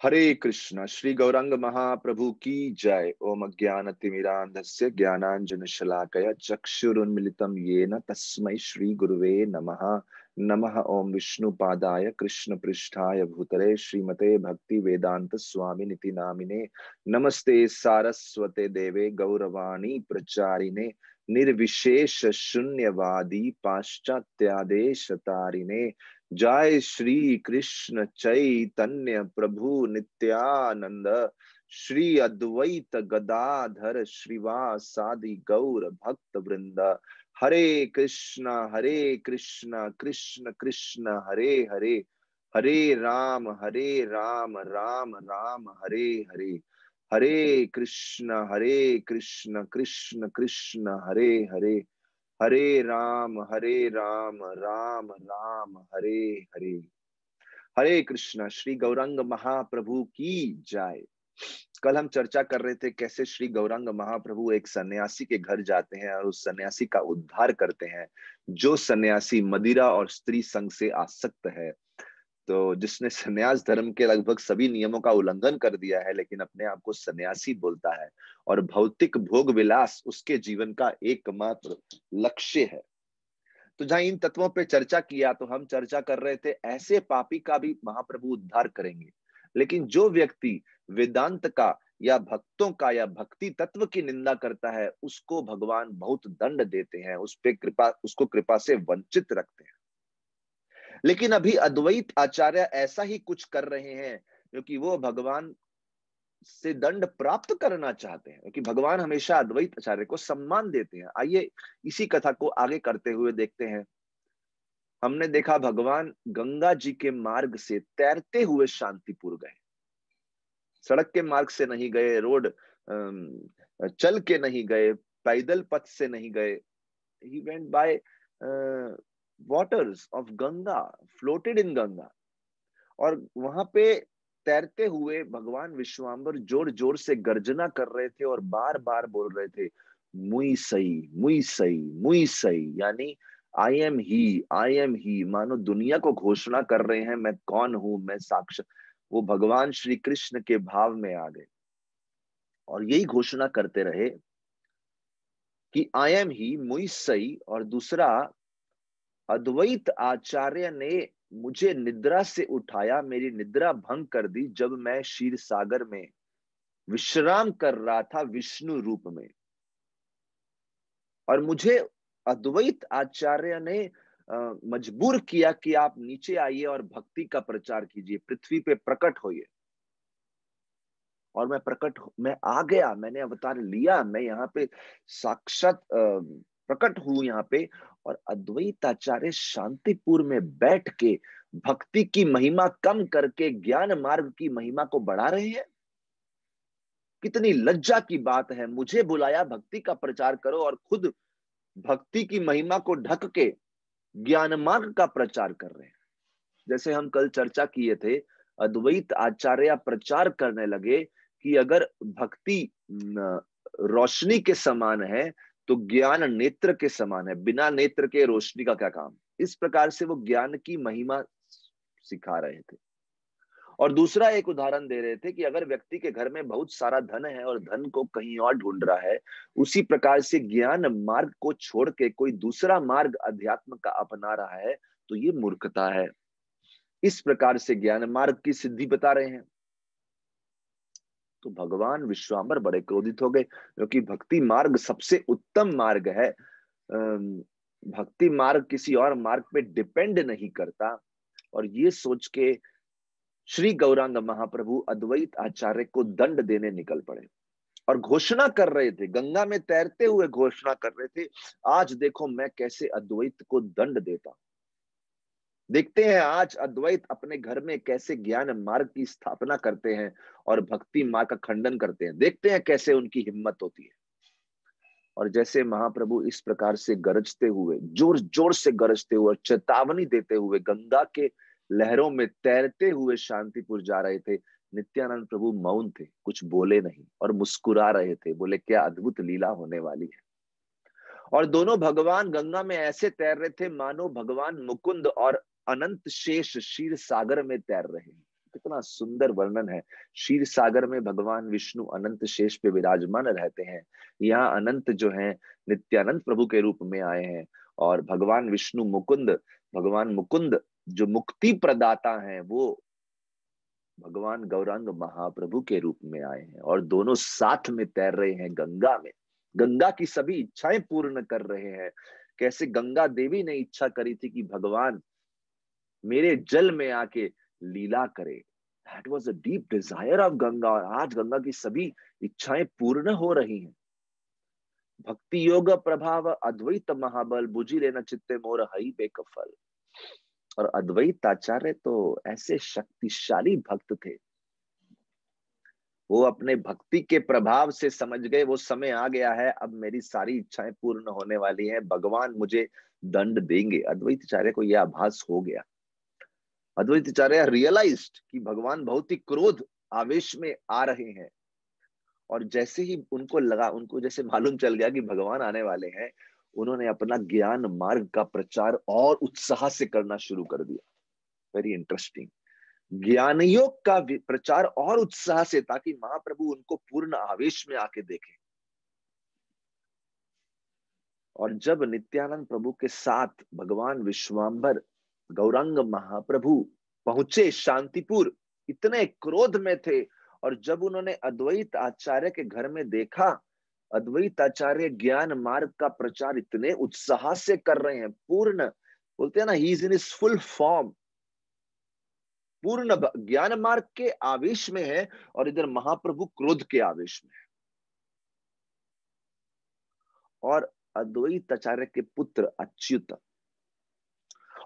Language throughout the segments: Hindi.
हरे कृष्णा। श्री गौरांग महाप्रभु की जय। ओम अज्ञानतिमिरान्धस्य ज्ञानाञ्जनशलाकया चक्षुरुन्मिलितं येन तस्मै श्री गुरुवे नमः। नमः ओम विष्णुपादाय कृष्णपृष्ठाय भूतले श्रीमते भक्ति वेदांत स्वामिनिति नामिने। नमस्ते सारस्वते देवे गौरवाणी प्रचारिणे निर्विशेष शून्यवादी पाश्चात्यादेश तारिणे। जय श्री कृष्ण चैतन्य प्रभु नित्यानंद श्री अद्वैत गदाधर श्रीवासादि गौर भक्त वृंद। हरे कृष्ण कृष्ण कृष्ण हरे हरे, हरे राम राम राम हरे हरे। हरे कृष्ण कृष्ण कृष्ण हरे हरे, हरे राम राम राम हरे हरे। हरे कृष्णा। श्री गौरांग महाप्रभु की जय। कल हम चर्चा कर रहे थे कैसे श्री गौरांग महाप्रभु एक सन्यासी के घर जाते हैं और उस सन्यासी का उद्धार करते हैं, जो सन्यासी मदिरा और स्त्री संग से आसक्त है। तो जिसने सन्यास धर्म के लगभग सभी नियमों का उल्लंघन कर दिया है, लेकिन अपने आप को सन्यासी बोलता है और भौतिक भोग विलास उसके जीवन का एकमात्र लक्ष्य है। तो जहां इन तत्वों पे चर्चा किया तो हम चर्चा कर रहे थे ऐसे पापी का भी महाप्रभु उद्धार करेंगे, लेकिन जो व्यक्ति वेदांत का या भक्तों का या भक्ति तत्व की निंदा करता है उसको भगवान बहुत दंड देते हैं, उस पे कृपा, उसको कृपा से वंचित रखते हैं। लेकिन अभी अद्वैत आचार्य ऐसा ही कुछ कर रहे हैं, क्योंकि वो भगवान से दंड प्राप्त करना चाहते हैं, क्योंकि भगवान हमेशा अद्वैत आचार्य को सम्मान देते हैं। आइए इसी कथा को आगे करते हुए देखते हैं। हमने देखा भगवान गंगा जी के मार्ग से तैरते हुए शांतिपुर गए। सड़क के मार्ग से नहीं गए, रोड चल के नहीं गए, पैदल पथ से नहीं गए। He went by waters of Ganga, floated in Ganga। और वहां पे तैरते हुए भगवान विश्वाम्बर जोर जोर से गर्जना कर रहे थे और बार बार बोल रहे थे मुई सही मुई सही मुई सही, यानी आई एम ही। मानो दुनिया को घोषणा कर रहे हैं मैं कौन हूं, मैं साक्षात। वो भगवान श्री कृष्ण के भाव में आ गए और यही घोषणा करते रहे कि आई एम ही मुई सही। और दूसरा, अद्वैत आचार्य ने मुझे निद्रा से उठाया, मेरी निद्रा भंग कर दी जब मैं क्षीर सागर में विश्राम कर रहा था विष्णु रूप में। और मुझे अद्वैत आचार्य ने मजबूर किया कि आप नीचे आइए और भक्ति का प्रचार कीजिए, पृथ्वी पे प्रकट होइए। और मैं आ गया, मैंने अवतार लिया, मैं यहाँ पे साक्षात प्रकट हूं यहाँ पे। और अद्वैत आचार्य शांतिपुर में बैठ के भक्ति की महिमा कम करके ज्ञान मार्ग की महिमा को बढ़ा रहे हैं। कितनी लज्जा की बात है, मुझे बुलाया भक्ति का प्रचार करो और खुद भक्ति की महिमा को ढक के ज्ञान मार्ग का प्रचार कर रहे हैं। जैसे हम कल चर्चा किए थे, अद्वैत आचार्य प्रचार करने लगे कि अगर भक्ति रोशनी के समान है तो ज्ञान नेत्र के समान है, बिना नेत्र के रोशनी का क्या काम। इस प्रकार से वो ज्ञान की महिमा सिखा रहे थे। और दूसरा एक उदाहरण दे रहे थे कि अगर व्यक्ति के घर में बहुत सारा धन है और धन को कहीं और ढूंढ रहा है, उसी प्रकार से ज्ञान मार्ग को छोड़ के कोई दूसरा मार्ग अध्यात्म का अपना रहा है तो ये मूर्खता है। इस प्रकार से ज्ञान मार्ग की सिद्धि बता रहे हैं। तो भगवान विश्वाम्बर बड़े क्रोधित हो गए, क्योंकि भक्ति मार्ग सबसे उत्तम मार्ग है। भक्ति मार्ग किसी और मार्ग पे डिपेंड नहीं करता। और ये सोच के श्री गौरांग महाप्रभु अद्वैत आचार्य को दंड देने निकल पड़े और घोषणा कर रहे थे, गंगा में तैरते हुए घोषणा कर रहे थे, आज देखो मैं कैसे अद्वैत को दंड देता हूं। देखते हैं आज अद्वैत अपने घर में कैसे ज्ञान मार्ग की स्थापना करते हैं और भक्ति मार्ग का खंडन करते हैं। देखते हैं कैसे उनकी हिम्मत होती है। और जैसे महाप्रभु इस प्रकार से गरजते हुए, जोर जोर से गरजते हुए, चेतावनी देते हुए गंगा के लहरों में तैरते हुए शांतिपुर जा रहे थे, नित्यानंद प्रभु मौन थे, कुछ बोले नहीं और मुस्कुरा रहे थे। बोले क्या अद्भुत लीला होने वाली है। और दोनों भगवान गंगा में ऐसे तैर रहे थे मानो भगवान मुकुंद और अनंत शेष क्षीर सागर में तैर रहे हैं। कितना सुंदर वर्णन है। क्षीर सागर में भगवान विष्णु अनंत शेष पे विराजमान रहते हैं। यहाँ अनंत जो है नित्यानंद प्रभु के रूप में आए हैं, और भगवान विष्णु मुकुंद, भगवान मुकुंद जो मुक्ति प्रदाता हैं, वो भगवान गौरांग महाप्रभु के रूप में आए हैं, और दोनों साथ में तैर रहे हैं गंगा में। गंगा की सभी इच्छाएं पूर्ण कर रहे हैं। कैसे गंगा देवी ने इच्छा करी थी कि भगवान मेरे जल में आके लीला करे। That was a deep desire of Ganga, और आज गंगा की सभी इच्छाएं पूर्ण हो रही हैं। भक्ति योग प्रभाव अद्वैत महाबल, बुझी लेना चित्ते मोर हई बेकफल। और अद्वैत आचार्य तो ऐसे शक्तिशाली भक्त थे, वो अपने भक्ति के प्रभाव से समझ गए वो समय आ गया है, अब मेरी सारी इच्छाएं पूर्ण होने वाली हैं, भगवान मुझे दंड देंगे। अद्वैत आचार्य को यह आभास हो गया। अद्वैत आचार्य रियलाइज्ड कि भगवान बहुत ही क्रोध आवेश में आ रहे हैं, और जैसे ही उनको लगा, उनको जैसे मालूम चल गया कि भगवान आने वाले हैं, उन्होंने अपना ज्ञान मार्ग का प्रचार और उत्साह से करना शुरू कर दिया। Very interesting. ज्ञान योग का प्रचार और उत्साह से, ताकि महाप्रभु उनको पूर्ण आवेश में आके देखें। और जब नित्यानंद प्रभु के साथ भगवान विश्वाम्बर गौरांग महाप्रभु पहुंचे शांतिपुर, इतने क्रोध में थे, और जब उन्होंने अद्वैत आचार्य के घर में देखा, अद्वैत आचार्य ज्ञान मार्ग का प्रचार इतने उत्साह से कर रहे हैं, पूर्ण, बोलते हैं ना, he is in his full form, पूर्ण ज्ञान मार्ग के आवेश में है, और इधर महाप्रभु क्रोध के आवेश में है। और अद्वैत आचार्य के पुत्र अच्युत,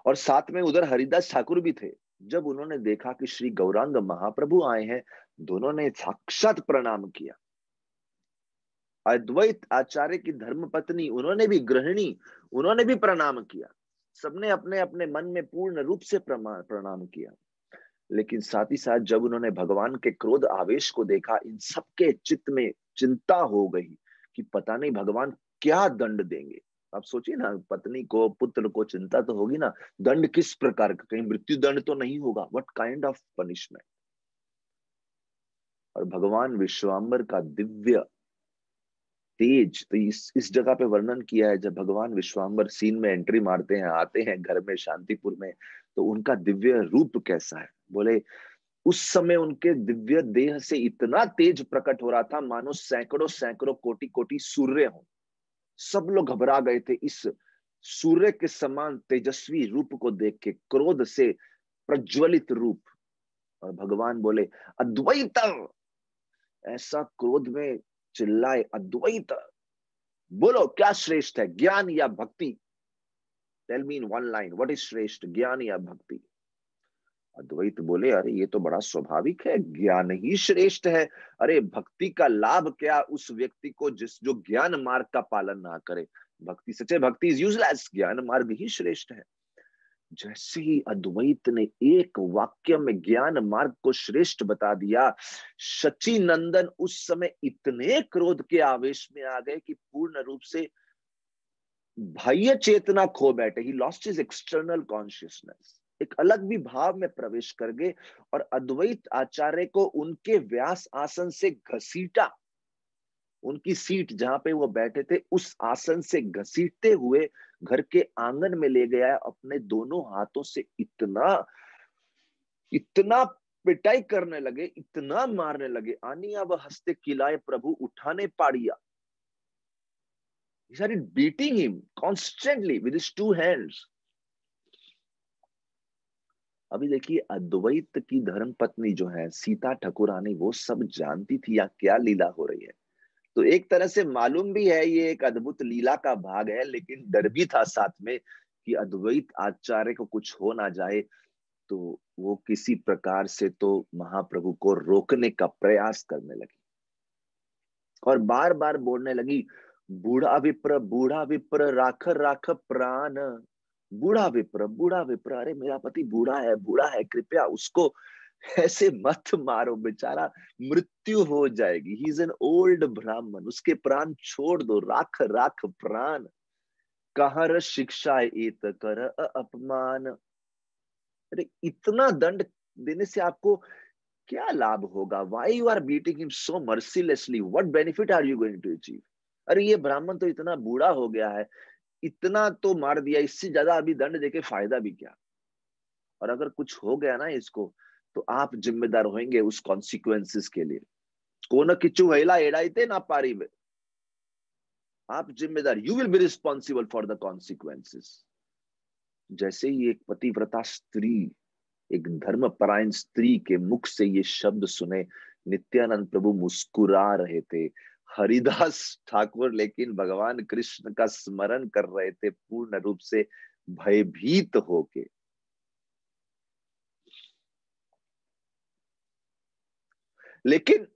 और साथ में उधर हरिदास ठाकुर भी थे। जब उन्होंने देखा कि श्री गौरांग महाप्रभु आए हैं, दोनों ने साक्षात प्रणाम किया। अद्वैत आचार्य की धर्मपत्नी, उन्होंने भी, गृहिणी, उन्होंने भी प्रणाम किया। सबने अपने अपने मन में पूर्ण रूप से प्रणाम किया। लेकिन साथ ही साथ जब उन्होंने भगवान के क्रोध आवेश को देखा, इन सबके चित्त में चिंता हो गई कि पता नहीं भगवान क्या दंड देंगे। आप सोचिए ना, पत्नी को, पुत्र को चिंता तो होगी ना, दंड किस प्रकार का, कहीं मृत्यु दंड तो नहीं होगा, व्हाट काइंड ऑफ पनिशमेंट। और भगवान विश्वाम्बर का दिव्य तेज, तो इस जगह पे वर्णन किया है, जब भगवान विश्वाम्बर सीन में एंट्री मारते हैं, आते हैं घर में शांतिपुर में, तो उनका दिव्य रूप कैसा है। बोले उस समय उनके दिव्य देह से इतना तेज प्रकट हो रहा था, मानो सैकड़ों सैकड़ों कोटि कोटि सूर्य हो। सब लोग घबरा गए थे इस सूर्य के समान तेजस्वी रूप को देख के, क्रोध से प्रज्वलित रूप। और भगवान बोले अद्वैत, ऐसा क्रोध में चिल्लाए, अद्वैत, बोलो क्या श्रेष्ठ है, ज्ञान या भक्ति? Tell me in one line, what is श्रेष्ठ, ज्ञान या भक्ति? अद्वैत बोले, अरे ये तो बड़ा स्वाभाविक है, ज्ञान ही श्रेष्ठ है। अरे भक्ति का लाभ क्या उस व्यक्ति को जो ज्ञान मार्ग का पालन ना करे। भक्ति, सच्चे भक्ति इज यूजलेस, ज्ञान मार्ग ही श्रेष्ठ है। जैसे ही अद्वैत ने एक वाक्य में ज्ञान मार्ग को श्रेष्ठ बता दिया, शची नंदन उस समय इतने क्रोध के आवेश में आ गए कि पूर्ण रूप से बाह्य चेतना खो बैठे। He lost his external consciousness, एक अलग भी भाव में प्रवेश कर गए, और अद्वैत आचार्य को उनके व्यास आसन से घसीटा, उनकी सीट जहां पे वो बैठे थे उस आसन से घसीटते हुए घर के आंगन में ले गया, अपने दोनों हाथों से इतना इतना पिटाई करने लगे, इतना मारने लगे, आनिया व हस्ते किलाए प्रभु उठाने Padiya. He started beating him constantly with his two hands. अभी देखिए, अद्वैत की धर्म पत्नी जो है सीता ठाकुरानी, वो सब जानती थी या क्या लीला हो रही है। तो एक तरह से मालूम भी है ये एक अद्भुत लीला का भाग है, लेकिन डर भी था साथ में कि अद्वैत आचार्य को कुछ हो ना जाए। तो वो किसी प्रकार से तो महाप्रभु को रोकने का प्रयास करने लगी, और बार बार बोलने लगी, बूढ़ा विप्र राख राख प्राण, बूढ़ा विप्र, बूढ़ा विप्र, अरे मेरा पति बूढ़ा है, कृपया उसको ऐसे मत मारो, बेचारा मृत्यु हो जाएगी। ही इज एन ओल्ड ब्राह्मण, उसके प्राण छोड़ दो, राख राख प्राण, कहाँ र शिक्षा एत कर अपमान। अरे इतना दंड देने से आपको क्या लाभ होगा? Why you are beating him so mercilessly? What benefit are you going to achieve? अरे ये ब्राह्मण तो इतना बूढ़ा हो गया है, इतना तो मार दिया, इससे ज्यादा अभी दंड देके फायदा भी क्या? और अगर कुछ हो गया ना इसको, तो आप जिम्मेदार होंगे उस कॉन्सिक्वेंसेस के लिए। कोन किच्चू हेला एड़ाइते ना पारी में, आप जिम्मेदार, you will be responsible for the consequences. जैसे ही एक पतिव्रता स्त्री, एक धर्मपरायण स्त्री के मुख से ये शब्द सुने, नित्यानंद प्रभु मुस्कुरा रहे थे। हरिदास ठाकुर लेकिन भगवान कृष्ण का स्मरण कर रहे थे पूर्ण रूप से भयभीत होके। लेकिन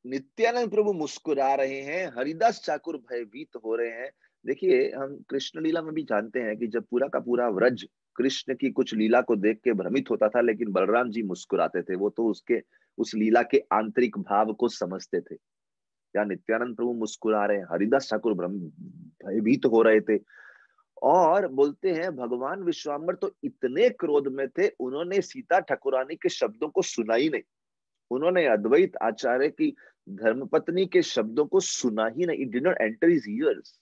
नित्यानंद प्रभु मुस्कुरा रहे हैं, हरिदास ठाकुर भयभीत हो रहे हैं। देखिए, हम कृष्ण लीला में भी जानते हैं कि जब पूरा का पूरा व्रज कृष्ण की कुछ लीला को देख के भ्रमित होता था, लेकिन बलराम जी मुस्कुराते थे। वो तो उसके उस लीला के आंतरिक भाव को समझते थे। या नित्यानंद प्रभु मुस्कुरा रहे हैं, हरिदास ठाकुर भयभीत हो रहे थे। और बोलते हैं भगवान विश्वामित्र तो इतने क्रोध में थे, उन्होंने सीता ठाकुरानी के शब्दों को सुना ही नहीं। उन्होंने अद्वैत आचार्य की धर्मपत्नी के शब्दों को सुना ही नहीं। It did not enter his years.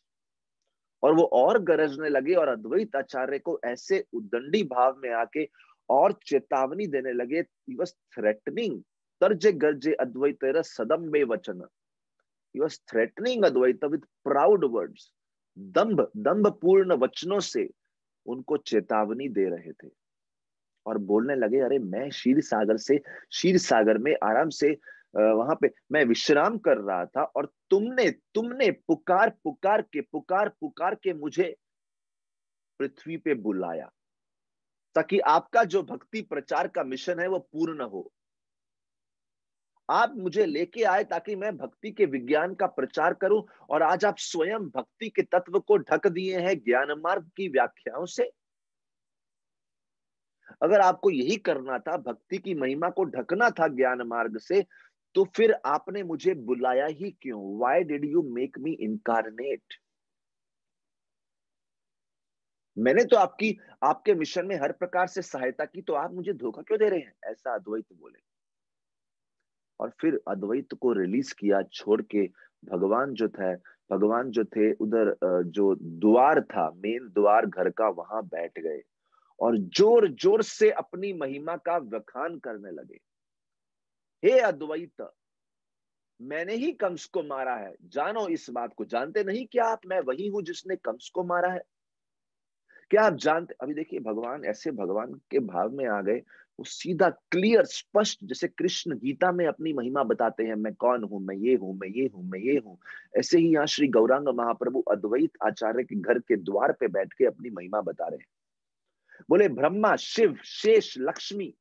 और वो और गरजने लगे और अद्वैत आचार्य को ऐसे उद्दंडी भाव में आके और चेतावनी देने लगे। ही वाज थ्रेटनिंग, तर्जे गर्जे अद्वैत सदम में वचन। He was threatening Advaita with proud words, दंभ दंभ पूर्ण वचनों से उनको चेतावनी दे रहे थे। और बोलने लगे, अरे मैं क्षीर सागर में आराम से वहां पे मैं विश्राम कर रहा था, और तुमने तुमने पुकार पुकार के मुझे पृथ्वी पे बुलाया, ताकि आपका जो भक्ति प्रचार का मिशन है वो पूर्ण हो। आप मुझे लेके आए ताकि मैं भक्ति के विज्ञान का प्रचार करूं, और आज आप स्वयं भक्ति के तत्व को ढक दिए हैं ज्ञान मार्ग की व्याख्याओं से। अगर आपको यही करना था, भक्ति की महिमा को ढकना था ज्ञान मार्ग से, तो फिर आपने मुझे बुलाया ही क्यों? Why did you make me incarnate? मैंने तो आपके मिशन में हर प्रकार से सहायता की, तो आप मुझे धोखा क्यों दे रहे हैं? ऐसा अद्वैत बोले। और फिर अद्वैत को रिलीज किया, छोड़ के भगवान जो थे उधर जो द्वार था, मेन द्वार घर का, वहां बैठ गए और जोर जोर से अपनी महिमा का व्याख्यान करने लगे। हे अद्वैत, मैंने ही कंस को मारा है, जानो इस बात को। जानते नहीं क्या आप, मैं वही हूं जिसने कंस को मारा है? क्या आप जानते? अभी देखिए, भगवान ऐसे भगवान के भाव में आ गए, वो सीधा क्लियर स्पष्ट, जैसे कृष्ण गीता में अपनी महिमा बताते हैं, मैं कौन हूं, मैं ये हूं, मैं ये हूं, मैं ये हूं। ऐसे ही यहाँ श्री गौरांग महाप्रभु अद्वैत आचार्य के घर के द्वार पे बैठ के अपनी महिमा बता रहे हैं। बोले, ब्रह्मा शिव शेष लक्ष्मी,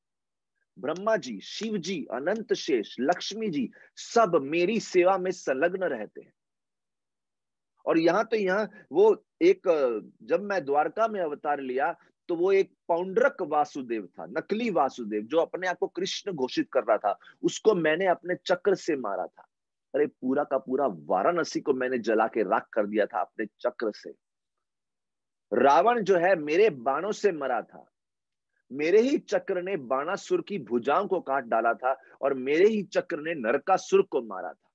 ब्रह्मा जी, शिव जी, अनंत शेष, लक्ष्मी जी, सब मेरी सेवा में संलग्न रहते हैं। और यहाँ वो एक, जब मैं द्वारका में अवतार लिया, तो वो एक पौंड्रक वासुदेव था, नकली वासुदेव, जो अपने आप को कृष्ण घोषित कर रहा था, उसको मैंने अपने चक्र से मारा था। अरे पूरा का पूरा वाराणसी को मैंने जला के राख कर दिया था अपने चक्र से। रावण जो है मेरे बाणों से मरा था, मेरे ही चक्र ने बाणासुर की भुजाओं को काट डाला था, और मेरे ही चक्र ने नरकासुर को मारा था।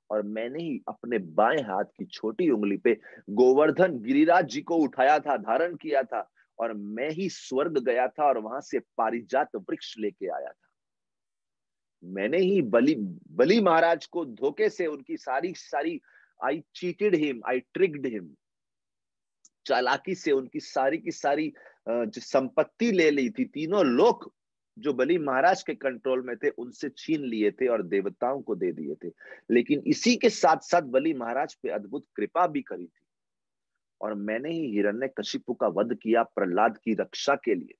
और मैंने ही अपने बाएं हाथ की छोटी उंगली पे गोवर्धन गिरिराज जी को उठाया था, धारण किया था, और मैं ही स्वर्ग गया था और वहां से पारिजात वृक्ष लेके आया था। मैंने ही बलि महाराज को धोखे से उनकी सारी सारी, आई चीटेड हिम, आई ट्रिक्ड हिम, चालाकी से उनकी सारी की सारी जो संपत्ति ले ली थी, तीनों लोक जो बलि महाराज के कंट्रोल में थे उनसे छीन लिए थे और देवताओं को दे दिए थे। लेकिन इसी के साथ साथ बलि महाराज पे अद्भुत कृपा भी करी थी, और मैंने ही हिरण्यकशिपु का वध किया प्रहलाद की रक्षा के लिए।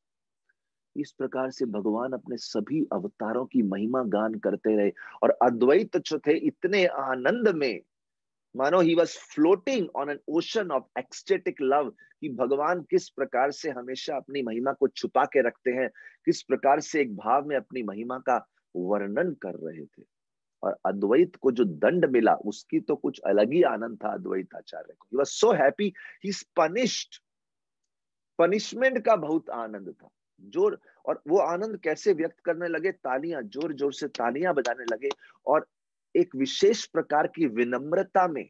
इस प्रकार से भगवान अपने सभी अवतारों की महिमा गान करते रहे। और अद्वैत जो थे इतने आनंद में, मानो he was floating on an ocean of ecstatic love, कि भगवान किस प्रकार से हमेशा अपनी महिमा को छुपा के रखते हैं, किस प्रकार से एक भाव में अपनी महिमा का वर्णन कर रहे थे। और अद्वैत को जो दंड मिला, उसकी तो कुछ अलग ही आनंद था अद्वैत आचार्य को। He was so happy, he is punished, punishment का बहुत आनंद था। जोर, और वो आनंद कैसे व्यक्त करने लगे? तालियां, जोर जोर से तालियां बजाने लगे, और एक विशेष प्रकार की विनम्रता में,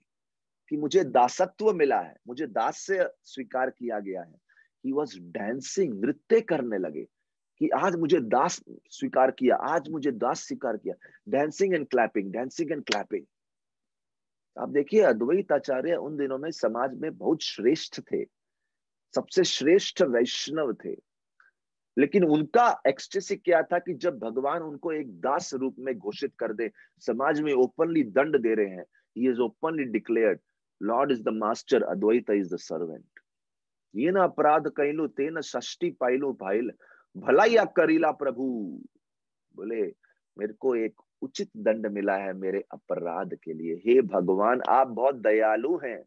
कि मुझे दासत्व मिला है, मुझे दास से स्वीकार किया गया है। ही वॉज डांसिंग, नृत्य करने लगे कि आज मुझे दास स्वीकार किया, आज मुझे दास स्वीकार किया। Dancing and clapping, dancing and clapping. आप देखिए, अद्वैत आचार्य उन दिनों में समाज में बहुत श्रेष्ठ थे, सबसे श्रेष्ठ वैष्णव थे। लेकिन उनका एक्सटेसी क्या था कि जब भगवान उनको एक दास रूप में घोषित कर दे, समाज में ओपनली दंड दे रहे हैं, he is openly declared, lord is the master, Advaita is the servant. ये ना अपराध कैलू ते न षष्टि पाइलू भाईल, भला या करीला प्रभु। बोले, मेरे को एक उचित दंड मिला है मेरे अपराध के लिए। हे भगवान, आप बहुत दयालु हैं,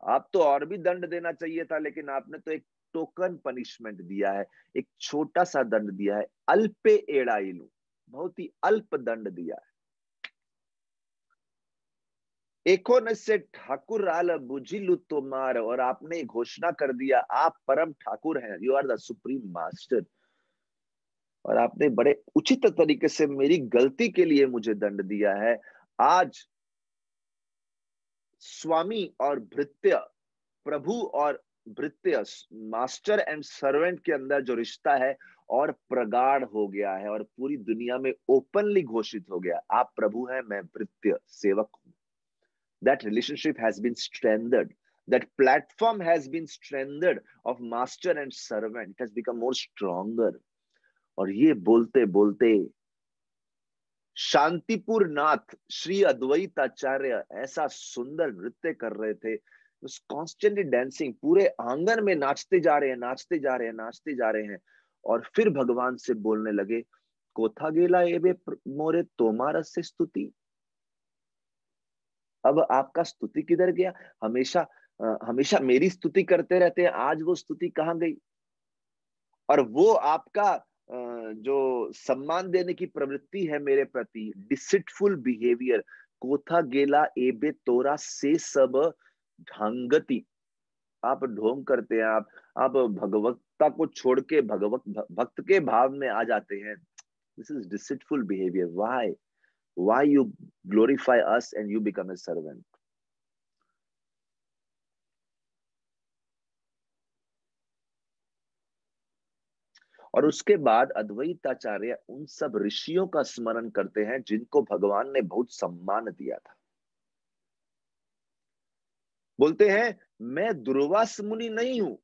आप तो और भी दंड देना चाहिए था, लेकिन आपने तो एक टोकन पनिशमेंट दिया है, एक छोटा सा दंड दिया है, अल्पे एड़ाइलू, बहुत ही अल्प दंड दिया है। एको न से ठाकुर आल बुझिलु तुम्हार, और आपने घोषणा कर दिया आप परम ठाकुर हैं, you are the supreme master, और आपने बड़े उचित तरीके से मेरी गलती के लिए मुझे दंड दिया है। आज स्वामी और भृत्य, प्रभु और भृत्य, मास्टर एंड सर्वेंट के अंदर जो रिश्ता है और प्रगाढ़ हो गया है, और पूरी दुनिया में ओपनली घोषित हो गया, आप प्रभु हैं, मैं भृत्य सेवक हूं। That relationship has been strengthened, that platform has been strengthened of master and servant, it has become more stronger। और ये बोलते बोलते शांतिपुर नाथ श्री अद्वैत आचार्य ऐसा सुंदर नृत्य कर रहे थे, कॉन्स्टेंटली डांसिंग, पूरे आंगन में नाचते जा रहे हैं, नाचते जा रहे हैं, नाचते जा रहे हैं। और फिर भगवान से बोलने लगे, कोथा गेला एबे मोरे तोमार से स्तुति, अब आपका स्तुति किधर गया? हमेशा हमेशा मेरी स्तुति करते रहते हैं, आज वो स्तुति कहाँ गई? और वो आपका जो सम्मान देने की प्रवृत्ति है मेरे प्रति, डिसिटफुल बिहेवियर, कोथा गेला एबे तोरा से सब ढंगति, आप ढोंग करते हैं, आप भगवत्ता को छोड़ के भक्त के भाव में आ जाते हैं। This is deceitful behaviour. Why you glorify us and you become a servant? और उसके बाद अद्वैताचार्य उन सब ऋषियों का स्मरण करते हैं जिनको भगवान ने बहुत सम्मान दिया था। बोलते हैं, मैं दुर्वास मुनि नहीं हूं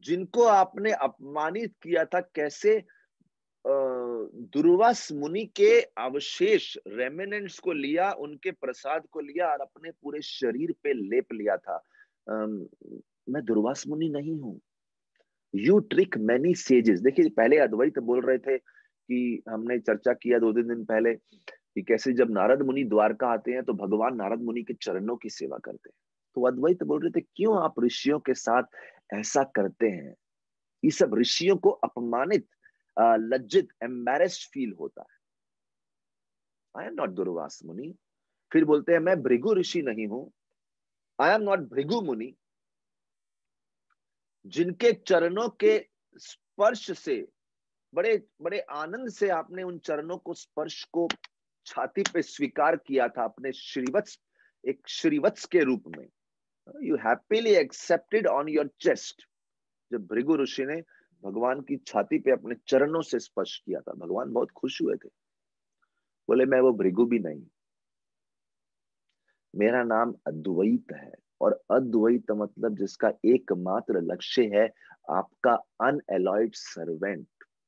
जिनको आपने अपमानित किया था। कैसे? दुर्वास मुनि के अवशेष, रेमिनेंट्स को लिया, उनके प्रसाद को लिया और अपने पूरे शरीर पे लेप लिया था। मैं दुर्वास मुनि नहीं हूं। You trick many sages. देखिए, पहले अद्वैत बोल रहे थे कि हमने चर्चा किया 2 दिन पहले कि कैसे जब नारद मुनि द्वारका आते हैं तो भगवान नारद मुनि के चरणों की सेवा करते हैं। तो अद्वैत बोल रहे थे, क्यों आप ऋषियों के साथ ऐसा करते हैं? ये सब ऋषियों को अपमानित, लज्जित, एम्बैरेस्ड फील होता है। आई एम नॉट दुर्वास मुनि। फिर बोलते हैं, मैं भृगु ऋषि नहीं हूं, आई एम नॉट भृगु मुनि। जिनके चरणों के स्पर्श से, बड़े बड़े आनंद से आपने उन चरणों को, स्पर्श को छाती पे स्वीकार किया था अपने श्रीवत्स, एक श्रीवत्स के रूप में। You happily accepted on your chest. जब भृगु ऋषि ने भगवान की छाती पे अपने चरणों से स्पर्श किया था, भगवान बहुत खुश हुए थे। बोले, मैं वो भृगु भी नहीं, मेरा नाम अद्वैत है। और अद्वैत मतलब जिसका एकमात्र लक्ष्य है आपका अनएलॉयड सर्वेंट,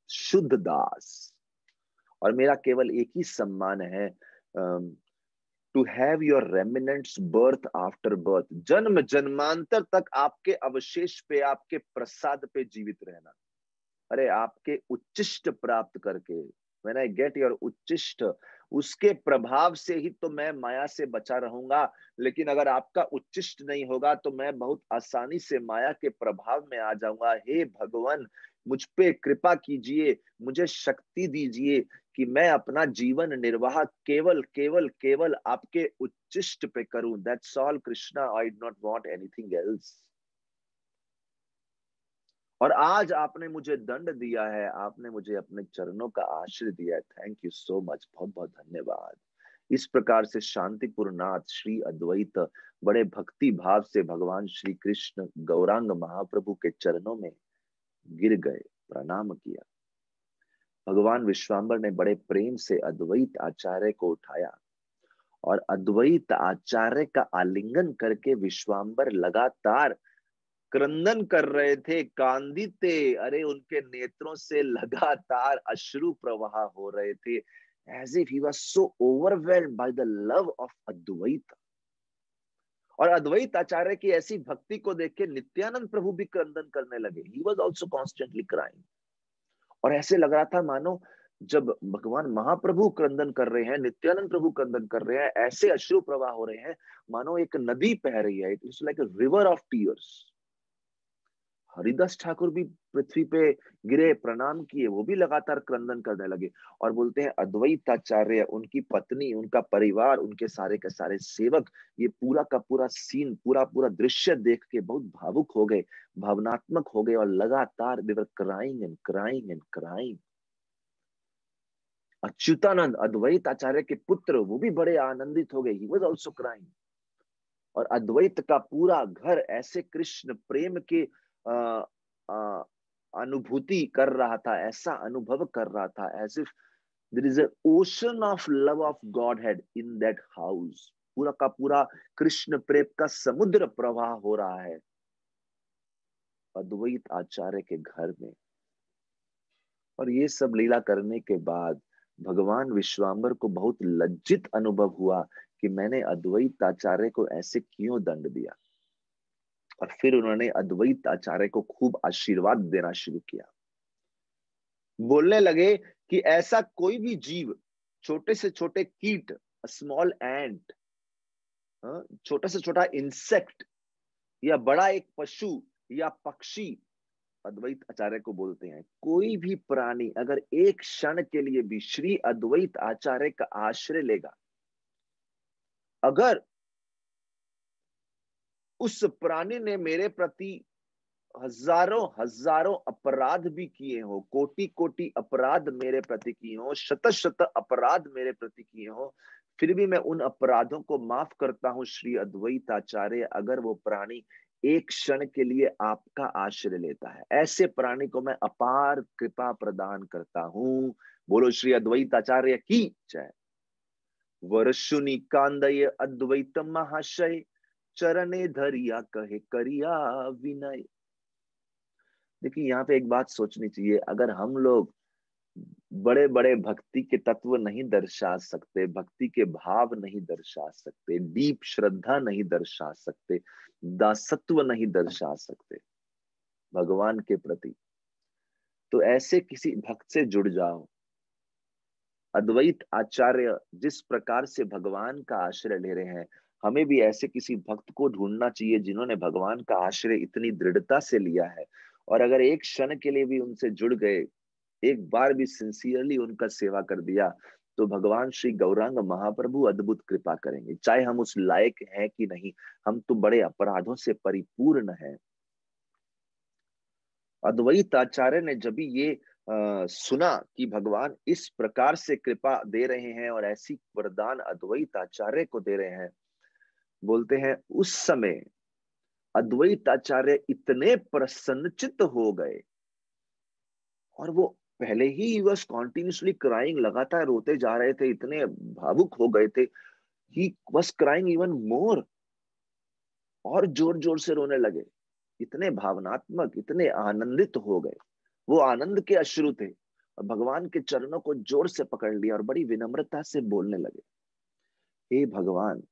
शुद्ध दास। और मेरा केवल एक ही सम्मान है, to have your remnants birth after birth, जन्म जन्मांतर तक आपके अवशेष पे, आपके प्रसाद पे जीवित रहना। अरे, आपके उच्चिष्ट प्राप्त करके, व्हेन आई गेट योर उच्चिष्ट, उसके प्रभाव से ही तो मैं माया से बचा रहूंगा। लेकिन अगर आपका उच्चिष्ट नहीं होगा तो मैं बहुत आसानी से माया के प्रभाव में आ जाऊंगा। हे भगवान, मुझ पे कृपा कीजिए, मुझे शक्ति दीजिए कि मैं अपना जीवन निर्वाह केवल केवल केवल आपके उच्चिष्ट पे करूं। That's all Krishna, I do not want anything else. और आज आपने मुझे दंड दिया है, आपने मुझे अपने चरणों का आश्रय दिया है। थैंक यू सो मच, बहुत बहुत धन्यवाद। इस प्रकार से शांतिपुर नाथ श्री अद्वैत बड़े भक्ति भाव से भगवान श्री कृष्ण गौरांग महाप्रभु के चरणों में गिर गए, प्रणाम किया। भगवान विश्वाम्बर ने बड़े प्रेम से अद्वैत आचार्य को उठाया और अद्वैत आचार्य का आलिंगन करके विश्वाम्बर लगातार क्रंदन कर रहे थे, कांदिते, अरे उनके नेत्रों से लगातार अश्रु प्रवाह हो रहे थे, as if he was so overwhelmed by the love of Advaita. और अद्वैत आचार्य की ऐसी भक्ति को देख के नित्यानंद प्रभु भी क्रंदन करने लगे। ही वाज आल्सो कॉन्स्टेंटली क्राइंग। और ऐसे लग रहा था मानो जब भगवान महाप्रभु क्रंदन कर रहे हैं, नित्यानंद प्रभु क्रंदन कर रहे हैं, ऐसे अश्रु प्रवाह हो रहे हैं मानो एक नदी बह रही है। It's like a river of tears. Haridas Thakur भी पृथ्वी पे गिरे, प्रणाम किए, वो भी लगातार क्रंदन करने लगे। और बोलते हैं अद्वैत आचार्य, उनकी पत्नी, उनका परिवार, उनके सारे के सारे सेवक, ये पूरा का पूरा सीन, पूरा पूरा दृश्य देख के बहुत भावुक हो गए, भावनात्मक हो गए, और लगातार they were crying and crying and crying. Achyutananda Advaita Acharya के पुत्र, वो भी बड़े आनंदित हो गए। He was also crying. और अद्वैत का पूरा घर ऐसे कृष्ण प्रेम के आ, आ, अनुभूति कर रहा था, ऐसा अनुभव कर रहा था, as if there is an ocean of love of Godhead in that house। पूरा का पूरा कृष्ण प्रेम का समुद्र प्रवाह हो रहा है अद्वैत आचार्य के घर में। और ये सब लीला करने के बाद भगवान विश्वाम्बर को बहुत लज्जित अनुभव हुआ कि मैंने अद्वैत आचार्य को ऐसे क्यों दंड दिया। और फिर उन्होंने अद्वैत आचार्य को खूब आशीर्वाद देना शुरू किया। बोलने लगे कि ऐसा कोई भी जीव, छोटे से छोटे कीट, स्मॉल एंट, छोटा से छोटा इंसेक्ट, या बड़ा एक पशु या पक्षी, अद्वैत आचार्य को बोलते हैं, कोई भी प्राणी अगर एक क्षण के लिए भी श्री अद्वैत आचार्य का आश्रय लेगा, अगर उस प्राणी ने मेरे प्रति हजारों हजारों अपराध भी किए हो, कोटि कोटि अपराध मेरे प्रति किए हो, शत शत अपराध मेरे प्रति किए हो, फिर भी मैं उन अपराधों को माफ करता हूं श्री अद्वैत आचार्य, अगर वो प्राणी एक क्षण के लिए आपका आश्रय लेता है। ऐसे प्राणी को मैं अपार कृपा प्रदान करता हूं। बोलो श्री अद्वैत आचार्य की जय। वर्षुनि कांदय अद्वैत महाशय, चरणे धरिया कहे करिया विनय। देखिए यहाँ पे एक बात सोचनी चाहिए, अगर हम लोग बड़े बड़े भक्ति के तत्व नहीं दर्शा सकते, भक्ति के भाव नहीं दर्शा सकते, डीप श्रद्धा नहीं दर्शा सकते, दासत्व नहीं दर्शा सकते भगवान के प्रति, तो ऐसे किसी भक्त से जुड़ जाओ। अद्वैत आचार्य जिस प्रकार से भगवान का आश्रय ले रहे हैं, हमें भी ऐसे किसी भक्त को ढूंढना चाहिए जिन्होंने भगवान का आश्रय इतनी दृढ़ता से लिया है। और अगर एक क्षण के लिए भी उनसे जुड़ गए, एक बार भी सिंसियरली उनका सेवा कर दिया, तो भगवान श्री गौरांग महाप्रभु अद्भुत कृपा करेंगे, चाहे हम उस लायक हैं कि नहीं। हम तो बड़े अपराधों से परिपूर्ण हैं। अद्वैत आचार्य ने जब ये सुना कि भगवान इस प्रकार से कृपा दे रहे हैं और ऐसी वरदान अद्वैत आचार्य को दे रहे हैं, बोलते हैं उस समय अद्वैत आचार्य इतने प्रसन्नचित्त हो गए, और वो पहले ही वॉज कॉन्टिन्यूसली क्राइंग, लगातार रोते जा रहे थे, इतने भावुक हो गए थे। He was crying even more, और जोर जोर से रोने लगे, इतने भावनात्मक, इतने आनंदित हो गए। वो आनंद के अश्रु थे, और भगवान के चरणों को जोर से पकड़ लिया और बड़ी विनम्रता से बोलने लगे, हे भगवान,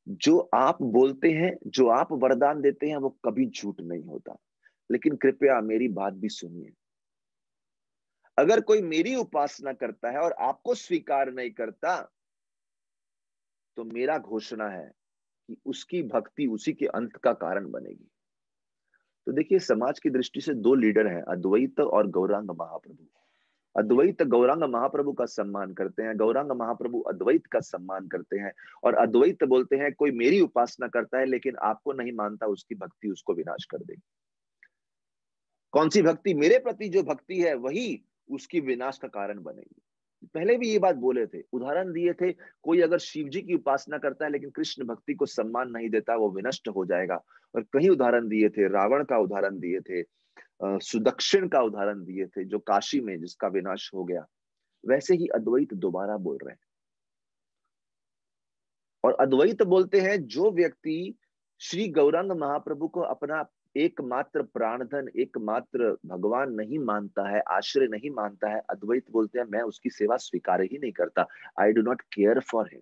जो आप बोलते हैं, जो आप वरदान देते हैं, वो कभी झूठ नहीं होता, लेकिन कृपया मेरी बात भी सुनिए। अगर कोई मेरी उपासना करता है और आपको स्वीकार नहीं करता, तो मेरा घोषणा है कि उसकी भक्ति उसी के अंत का कारण बनेगी। तो देखिए, समाज की दृष्टि से दो लीडर हैं, अद्वैत और गौरांग महाप्रभु। अद्वैत गौरांग महाप्रभु का सम्मान करते हैं, गौरांग महाप्रभु अद्वैत का सम्मान करते हैं। और अद्वैत बोलते हैं कोई मेरी उपासना करता है लेकिन आपको नहीं मानता, उसकी भक्ति उसको विनाश कर देगी। कौन सी भक्ति? मेरे प्रति जो भक्ति है वही उसकी विनाश का कारण बनेगी। पहले भी ये बात बोले थे, उदाहरण दिए थे, कोई अगर शिव जी की उपासना करता है लेकिन कृष्ण भक्ति को सम्मान नहीं देता, वो विनष्ट हो जाएगा। और कई उदाहरण दिए थे, रावण का उदाहरण दिए थे, सुदक्षिण का उदाहरण दिए थे, जो काशी में जिसका विनाश हो गया। वैसे ही अद्वैत दोबारा बोल रहे हैं, और अद्वैत बोलते हैं जो व्यक्ति श्री गौरांग महाप्रभु को अपना एकमात्र प्राणधन, एकमात्र भगवान नहीं मानता है, आश्रय नहीं मानता है, अद्वैत बोलते हैं मैं उसकी सेवा स्वीकार ही नहीं करता। I do not care for him.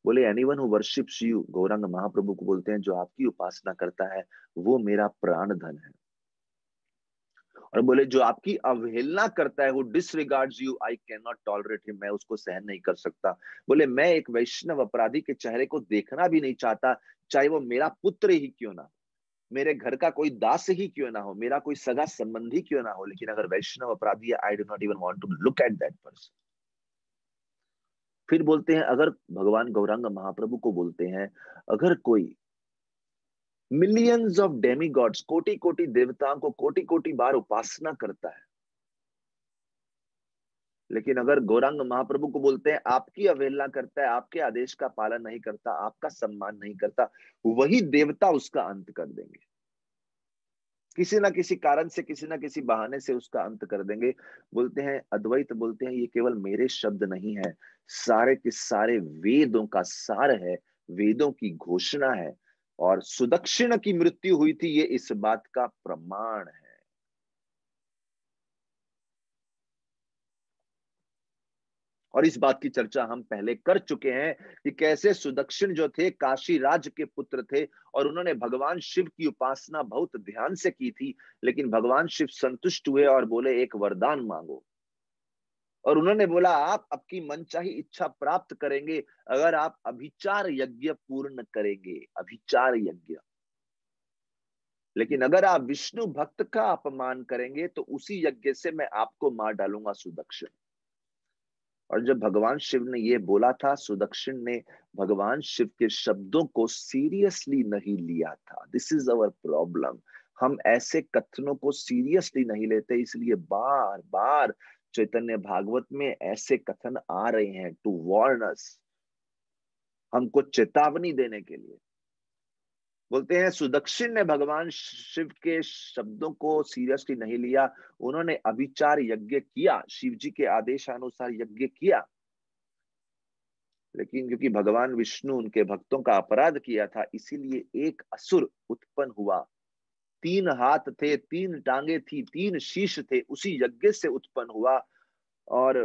बोले anyone who worships you, Gauranga Mahaprabhu को बोलते हैं जो आपकी उपासना करता है वो मेरा प्राणधन है। और बोले जो आपकी अवहेलना करता है, वो डिसरिगार्ड्स you, I can not tolerate him, मैं उसको सहन नहीं कर सकता। बोले मैं एक वैष्णव अपराधी के चेहरे को देखना भी नहीं चाहता, चाहे वो मेरा पुत्र ही क्यों ना, मेरे घर का कोई दास ही क्यों ना हो, मेरा कोई सगा संबंधी क्यों ना हो, लेकिन अगर वैष्णव अपराधी है, I do not even want to look at that person. फिर बोलते हैं, अगर भगवान गौरांग महाप्रभु को बोलते हैं, अगर कोई मिलियंस ऑफ डेमी गॉड्स, कोटि कोटि देवताओं को कोटि कोटि बार उपासना करता है, लेकिन अगर गौरांग महाप्रभु को बोलते हैं आपकी अवहेलना करता है, आपके आदेश का पालन नहीं करता, आपका सम्मान नहीं करता, वही देवता उसका अंत कर देंगे, किसी ना किसी कारण से, किसी ना किसी बहाने से उसका अंत कर देंगे। बोलते हैं अद्वैत बोलते हैं ये केवल मेरे शब्द नहीं है, सारे के सारे वेदों का सार है, वेदों की घोषणा है, और सुदक्षिण की मृत्यु हुई थी ये इस बात का प्रमाण है। और इस बात की चर्चा हम पहले कर चुके हैं कि कैसे सुदक्षिण जो थे काशी राज्य के पुत्र थे, और उन्होंने भगवान शिव की उपासना बहुत ध्यान से की थी, लेकिन भगवान शिव संतुष्ट हुए और बोले एक वरदान मांगो। और उन्होंने बोला आप आपकी मनचाही इच्छा प्राप्त करेंगे अगर आप अभिचार यज्ञ पूर्ण करेंगे, अभिचार यज्ञ। लेकिन अगर आप विष्णु भक्त का अपमान करेंगे तो उसी यज्ञ से मैं आपको मार डालूंगा सुदक्षिण। और जब भगवान शिव ने ये बोला था, सुदक्षिण ने भगवान शिव के शब्दों को सीरियसली नहीं लिया था। दिस इज अवर प्रॉब्लम, हम ऐसे कथनों को सीरियसली नहीं लेते, इसलिए बार बार चैतन्य भागवत में ऐसे कथन आ रहे हैं, टू वार्न अस, हमको चेतावनी देने के लिए। बोलते हैं सुदक्षिण ने भगवान शिव के शब्दों को सीरियसली नहीं लिया, उन्होंने अभिचार यज्ञ किया, शिव जी के आदेशानुसार यज्ञ किया, लेकिन क्योंकि भगवान विष्णु उनके भक्तों का अपराध किया था, इसीलिए एक असुर उत्पन्न हुआ। 3 हाथ थे, 3 टांगे थी, 3 शीश थे, उसी यज्ञ से उत्पन्न हुआ। और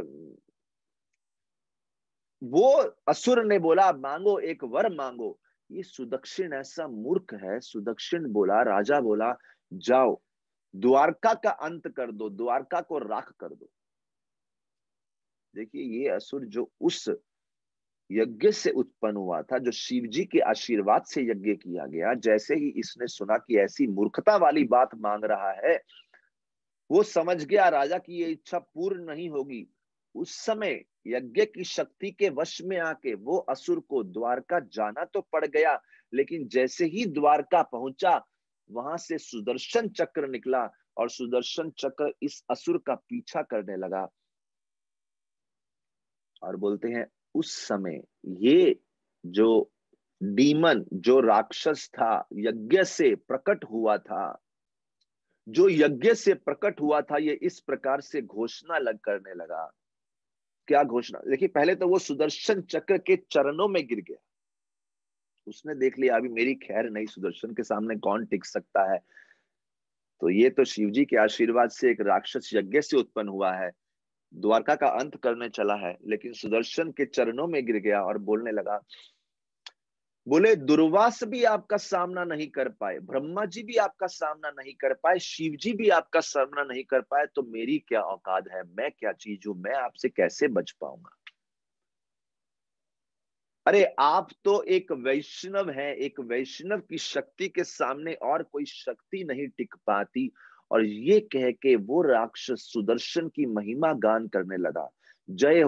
वो असुर ने बोला मांगो, एक वर मांगो। ये सुदक्षिण ऐसा मूर्ख है, सुदक्षिण बोला, राजा बोला जाओ द्वारका का अंत कर दो, द्वारका को राख कर दो। देखिए ये असुर जो उस यज्ञ से उत्पन्न हुआ था, जो शिव जी के आशीर्वाद से यज्ञ किया गया, जैसे ही इसने सुना कि ऐसी मूर्खता वाली बात मांग रहा है, वो समझ गया राजा की ये इच्छा पूर्ण नहीं होगी। उस समय यज्ञ की शक्ति के वश में आके वो असुर को द्वारका जाना तो पड़ गया, लेकिन जैसे ही द्वारका पहुंचा, वहां से सुदर्शन चक्र निकला और सुदर्शन चक्र इस असुर का पीछा करने लगा। और बोलते हैं उस समय ये जो डीमन, जो राक्षस था, यज्ञ से प्रकट हुआ था, जो यज्ञ से प्रकट हुआ था, ये इस प्रकार से घोषणा लग करने लगा। क्या घोषणा? देखिए पहले तो वो सुदर्शन चक्र के चरणों में गिर गया, उसने देख लिया अभी मेरी खैर नहीं, सुदर्शन के सामने कौन टिक सकता है। तो ये तो शिव जी के आशीर्वाद से एक राक्षस यज्ञ से उत्पन्न हुआ है, द्वारका का अंत करने चला है, लेकिन सुदर्शन के चरणों में गिर गया और बोलने लगा। बोले दुर्वास भी आपका सामना नहीं कर पाए, ब्रह्मा जी भी आपका सामना नहीं कर पाए, शिव जी भी आपका सामना नहीं कर पाए, तो मेरी क्या औकात है, मैं क्या चीज हूं, मैं आपसे कैसे बच पाऊंगा। अरे आप तो एक वैष्णव हैं, एक वैष्णव की शक्ति के सामने और कोई शक्ति नहीं टिक पाती। और ये कह के वो राक्षस सुदर्शन की महिमा गान करने लगा, जय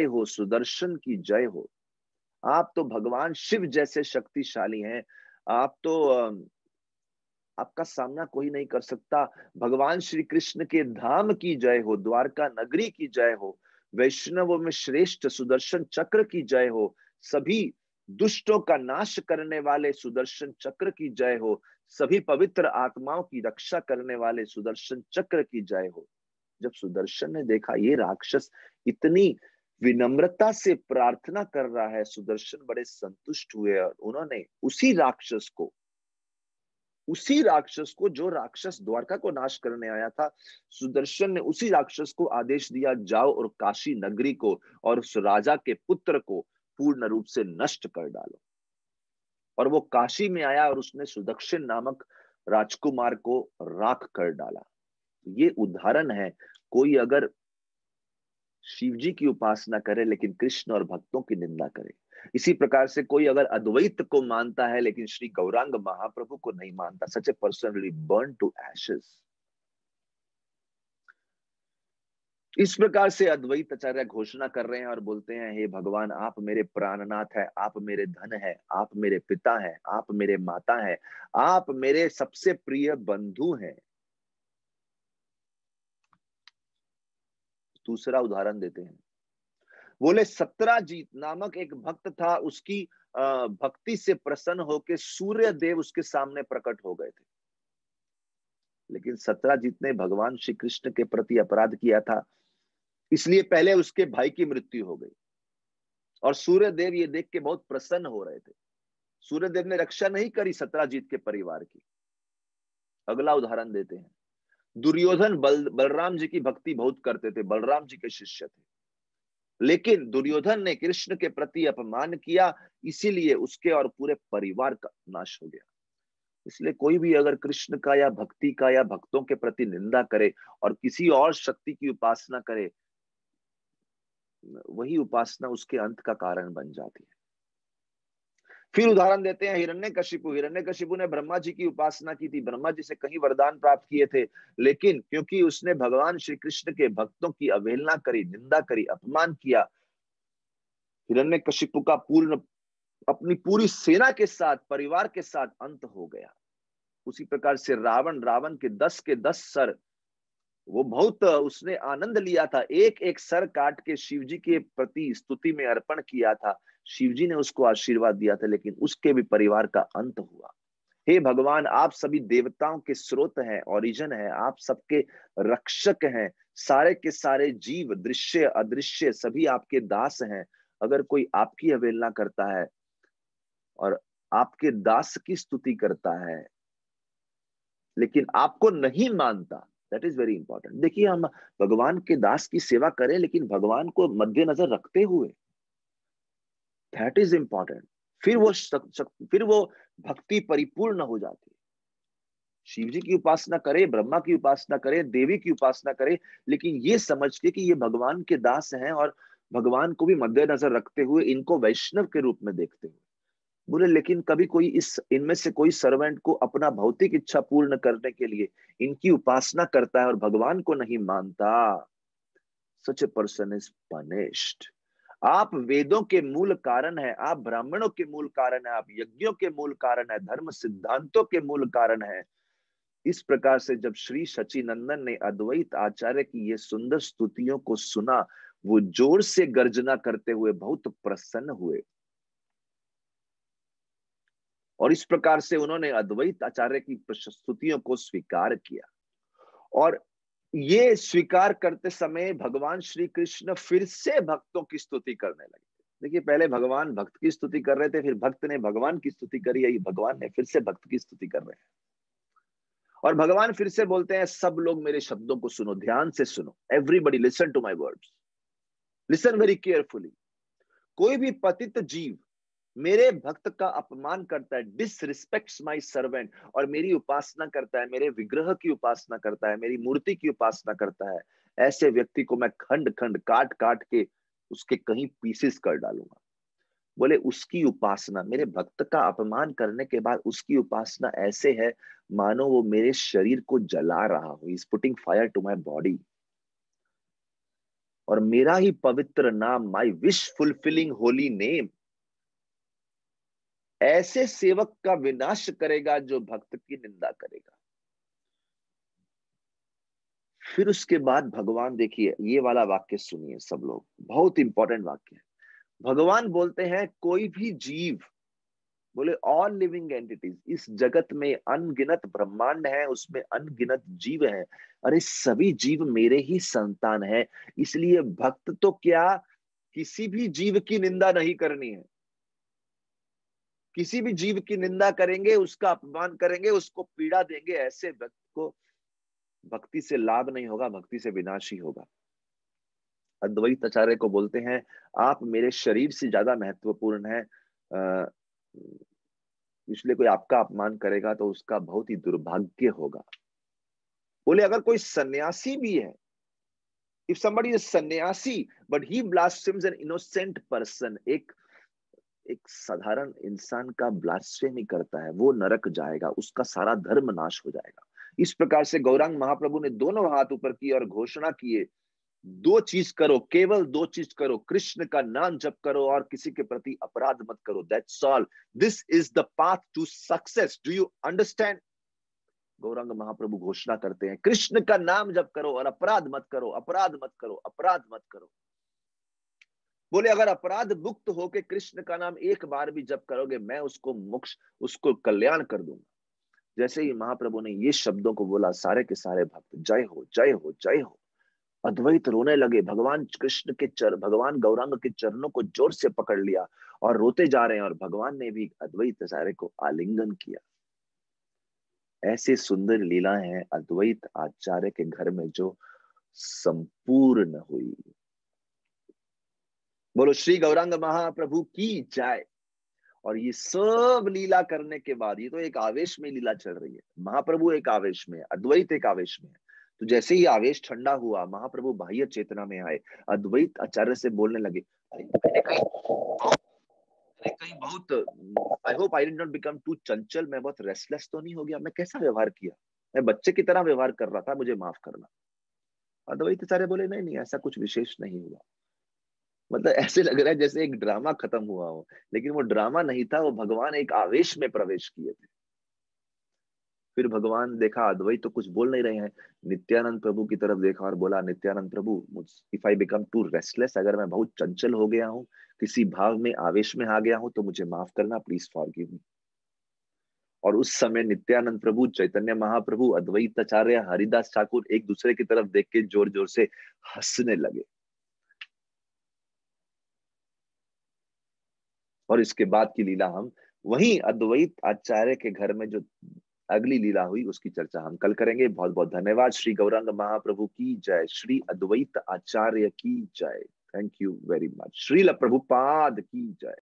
हो सुदर्शन की जय हो। आप तो भगवान शिव जैसे शक्तिशाली हैं, आप तो आपका सामना कोई नहीं कर सकता। भगवान श्री कृष्ण के धाम की जय हो, द्वारका नगरी की जय हो, वैष्णवों में श्रेष्ठ सुदर्शन चक्र की जय हो, सभी दुष्टों का नाश करने वाले सुदर्शन चक्र की जय हो, सभी पवित्र आत्माओं की रक्षा करने वाले सुदर्शन चक्र की जय हो। जब सुदर्शन ने देखा ये राक्षस इतनी विनम्रता से प्रार्थना कर रहा है, सुदर्शन बड़े संतुष्ट हुए और उन्होंने उसी राक्षस को जो राक्षस द्वारका को नाश करने आया था, सुदर्शन ने उसी राक्षस को आदेश दिया, जाओ और काशी नगरी को और उस राजा के पुत्र को पूर्ण रूप से नष्ट कर डालो। और वो काशी में आया और उसने सुदक्षिण नामक राजकुमार को राख कर डाला। ये उदाहरण है, कोई अगर शिव जी की उपासना करे लेकिन कृष्ण और भक्तों की निंदा करे, इसी प्रकार से कोई अगर अद्वैत को मानता है लेकिन श्री गौरांग महाप्रभु को नहीं मानता, such a person will be burn to ashes. इस प्रकार से अद्वैत आचार्य घोषणा कर रहे हैं और बोलते हैं, हे भगवान, आप मेरे प्राणनाथ है, आप मेरे धन है, आप मेरे पिता हैं, आप मेरे माता हैं, आप मेरे सबसे प्रिय बंधु हैं। दूसरा उदाहरण देते हैं, बोले सत्राजीत नामक एक भक्त था, उसकी भक्ति से प्रसन्न होकर सूर्य देव उसके सामने प्रकट हो गए थे। लेकिन सत्राजीत ने भगवान श्री कृष्ण के प्रति अपराध किया था, इसलिए पहले उसके भाई की मृत्यु हो गई और सूर्य देव ये देख के बहुत प्रसन्न हो रहे थे। सूर्य देव ने रक्षा नहीं करी सत्राजीत के परिवार की। अगला उदाहरण देते हैं, दुर्योधन बलराम जी की भक्ति बहुत करते थे, बलराम जी के शिष्य थे, लेकिन दुर्योधन ने कृष्ण के प्रति अपमान किया, इसीलिए उसके और पूरे परिवार का नाश हो गया। इसलिए कोई भी अगर कृष्ण का या भक्ति का या भक्तों के प्रति निंदा करे और किसी और शक्ति की उपासना करे, वही उपासना उसके अंत का कारण बन जाती है। फिर उदाहरण देते हैं हिरण्यकशिपु। हिरण्यकशिपु ने ब्रह्मा जी की उपासना की थी, ब्रह्मा जी से कई वरदान प्राप्त किए थे, लेकिन क्योंकि उसने भगवान श्री कृष्ण के भक्तों की अवहेलना करी, निंदा करी, अपमान किया, हिरण्यकशिपु का अपनी पूरी सेना के साथ, परिवार के साथ अंत हो गया। उसी प्रकार से रावण के 10 सर, वो बहुत उसने आनंद लिया था, एक एक सर काट के शिव जी के प्रति स्तुति में अर्पण किया था, शिव जी ने उसको आशीर्वाद दिया था, लेकिन उसके भी परिवार का अंत हुआ। हे भगवान, आप सभी देवताओं के स्रोत हैं, ओरिजिन है, आप सबके रक्षक हैं, सारे के सारे जीव दृश्य अदृश्य सभी आपके दास हैं। अगर कोई आपकी अवहेलना करता है और आपके दास की स्तुति करता है लेकिन आपको नहीं मानता, दैट इज वेरी इंपॉर्टेंट। देखिए, हम भगवान के दास की सेवा करें लेकिन भगवान को मद्देनजर रखते हुए, दैट इज इंपॉर्टेंट। फिर वो भक्ति परिपूर्ण हो जाती है। शिव जी की उपासना करे, ब्रह्मा की उपासना करे, देवी की उपासना करे, लेकिन ये समझ के कि ये भगवान के दास हैं और भगवान को भी मद्देनजर रखते हुए इनको वैष्णव के रूप में देखते हुए। बोले लेकिन कभी कोई इनमें से कोई सर्वेंट को अपना भौतिक इच्छा पूर्ण करने के लिए इनकी उपासना करता है और भगवान को नहीं मानता, such a person is punished. आप वेदों के मूल कारण है, आप ब्राह्मणों के मूल कारण है, आप यज्ञों के मूल कारण है, धर्म सिद्धांतों के मूल कारण है। इस प्रकार से जब श्री शचीनंदन ने अद्वैत आचार्य की ये सुंदर स्तुतियों को सुना, वो जोर से गर्जना करते हुए बहुत प्रसन्न हुए और इस प्रकार से उन्होंने अद्वैत आचार्य की स्तुतियों को स्वीकार किया। और ये स्वीकार करते समय भगवान श्री कृष्ण फिर से भक्तों की स्तुति करने लगे। देखिए, पहले भगवान भक्त की स्तुति कर रहे थे, फिर भक्त ने भगवान की स्तुति करी, यही भगवान ने फिर से भक्त की स्तुति कर रहे हैं। और भगवान फिर से बोलते हैं, सब लोग मेरे शब्दों को सुनो, ध्यान से सुनो, everybody listen to my words, listen very carefully. कोई भी पतित जीव मेरे भक्त का अपमान करता है, डिसरिस्पेक्ट्स माय सर्वेंट, और मेरी उपासना करता है, मेरे विग्रह की उपासना करता है, मेरी मूर्ति की उपासना करता है, ऐसे व्यक्ति को मैं खंड खंड काट काट के उसके कहीं पीसेस कर डालूंगा। बोले उसकी उपासना, मेरे भक्त का अपमान करने के बाद उसकी उपासना ऐसे है मानो वो मेरे शरीर को जला रहा हो, is putting fire to my body. और मेरा ही पवित्र नाम, my wish fulfilling holy name, ऐसे सेवक का विनाश करेगा जो भक्त की निंदा करेगा। फिर उसके बाद भगवान, देखिए ये वाला वाक्य सुनिए सब लोग, बहुत इंपॉर्टेंट वाक्य है। भगवान बोलते हैं कोई भी जीव, बोले ऑल लिविंग एंटिटीज, इस जगत में अनगिनत ब्रह्मांड है, उसमें अनगिनत जीव हैं। अरे सभी जीव मेरे ही संतान है। इसलिए भक्त तो क्या, किसी भी जीव की निंदा नहीं करनी है। किसी भी जीव की निंदा करेंगे, उसका अपमान करेंगे, उसको पीड़ा देंगे, ऐसे व्यक्ति को भक्ति से लाभ नहीं होगा, भक्ति से विनाश ही होगा। अद्वैत आचार्य को बोलते हैं आप मेरे शरीर से ज्यादा महत्वपूर्ण है, इसलिए कोई आपका अपमान करेगा तो उसका बहुत ही दुर्भाग्य होगा। बोले अगर कोई सन्यासी भी है, इफ somebody is सन्यासी but he blasphemes an innocent person, एक एक साधारण इंसान का ब्लास्फेमी करता है, वो नरक जाएगा, उसका सारा धर्म नाश हो जाएगा। इस प्रकार से गौरांग महाप्रभु ने दोनों हाथ ऊपर किए और घोषणा किए, दो चीज करो, केवल दो चीज करो, कृष्ण का नाम जप करो और किसी के प्रति अपराध मत करो। That's all, this is the path to success, do you understand? Gauranga Mahaprabhu घोषणा करते हैं कृष्ण का नाम जप करो और अपराध मत करो, अपराध मत करो, अपराध मत करो। बोले अगर अपराध मुक्त होके कृष्ण का नाम एक बार भी जप करोगे, मैं उसको मोक्ष, उसको कल्याण कर दूंगा। जैसे ही महाप्रभु ने ये शब्दों को बोला, सारे के सारे भक्त जय हो जय हो जय हो, अद्वैत रोने लगे। भगवान कृष्ण के भगवान गौरांग के चरणों को जोर से पकड़ लिया और रोते जा रहे हैं, और भगवान ने भी अद्वैत आचार्य को आलिंगन किया। ऐसे सुंदर लीला है अद्वैत आचार्य के घर में जो संपूर्ण हुई। बोलो श्री गौरांग महाप्रभु की जय। और ये सब लीला करने के बाद, ये तो एक आवेश में लीला चल रही है, महाप्रभु एक आवेश में है, अद्वैत एक आवेश में है। तो जैसे ही आवेश ठंडा हुआ, महाप्रभु बाह्य चेतना में आए, अद्वैत आचार्य से बोलने लगे, अरे कहीं बहुत, I hope I did not become too चंचल, मैं बहुत रेस्टलेस तो नहीं हो गया, मैं कैसा व्यवहार किया, मैं बच्चे की तरह व्यवहार कर रहा था, मुझे माफ करना। अद्वैत आचार्य बोले नहीं नहीं, ऐसा कुछ विशेष नहीं हुआ। मतलब ऐसे लग रहा है जैसे एक ड्रामा खत्म हुआ हो, लेकिन वो ड्रामा नहीं था, वो भगवान एक आवेश में प्रवेश किए थे। फिर भगवान देखा अद्वैत तो कुछ बोल नहीं रहे हैं, नित्यानंद प्रभु की तरफ देखा और बोला, Nityananda Prabhu, if I become too restless, अगर मैं बहुत चंचल हो गया हूँ, किसी भाव में आवेश में आ गया हूँ, तो मुझे माफ करना, प्लीज फॉरगिव मी। और उस समय नित्यानंद प्रभु, चैतन्य महाप्रभु, अद्वैत आचार्य, हरिदास ठाकुर एक दूसरे की तरफ देख के जोर जोर से हंसने लगे। और इसके बाद की लीला हम वहीं अद्वैत आचार्य के घर में जो अगली लीला हुई, उसकी चर्चा हम कल करेंगे। बहुत बहुत धन्यवाद। श्री गौरांग महाप्रभु की जय, श्री अद्वैत आचार्य की जय। Thank you very much. Srila Prabhupada की जय।